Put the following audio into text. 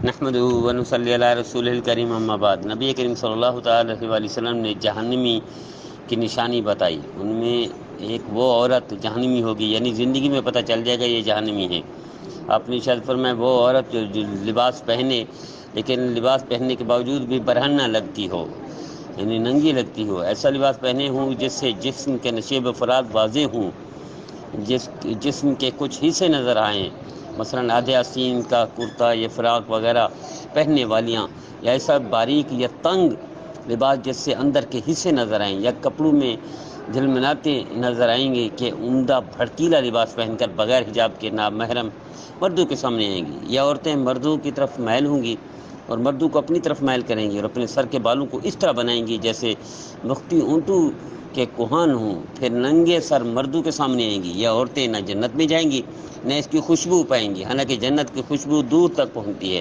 نحمدہ ونصلی علی رسول الکریم اما بعد۔ نبی کریم صلی اللہ تعالی علیہ وسلم نے جہنمی کی نشانی بتائی۔ ان میں ایک وہ عورت جہنمی ہوگی، یعنی زندگی میں پتہ چل جائے گا یہ جہنمی ہے۔ آپ نے ارشاد فرمایا وہ عورت جو لباس پہنے لیکن لباس پہننے کے باوجود بھی برہنہ لگتی ہو، یعنی ننگی لگتی ہو، ایسا لباس پہنے ہوں جس سے جسم کے نشیب و فرات واضح ہوں، جسم کے کچھ حصے نظر آئیں، مثلا آدھے آستین کا کرتا یا فراق وغیرہ پہننے والیاں، یا ایسا باریک یا تنگ لباس جس سے اندر کے حصے نظر آئیں، یا کپڑوں میں جھلملاتے نظر آئیں گے کہ عمدہ بھڑکیلا لباس پہن کر بغیر حجاب کے نامحرم مردوں کے سامنے آئیں گی، یا عورتیں مردوں کی طرف میل ہوں گی اور مردوں کو اپنی طرف میل کریں گی اور اپنے سر کے بالوں کو اس طرح بنائیں گی جیسے مختی اونٹوں کے کوہان ہوں، پھر ننگے سر مردوں کے سامنے آئیں گی۔ یہ عورتیں نہ جنت میں جائیں گی نہ اس کی خوشبو پائیں گی، حالانکہ جنت کی خوشبو دور تک پہنچتی ہے۔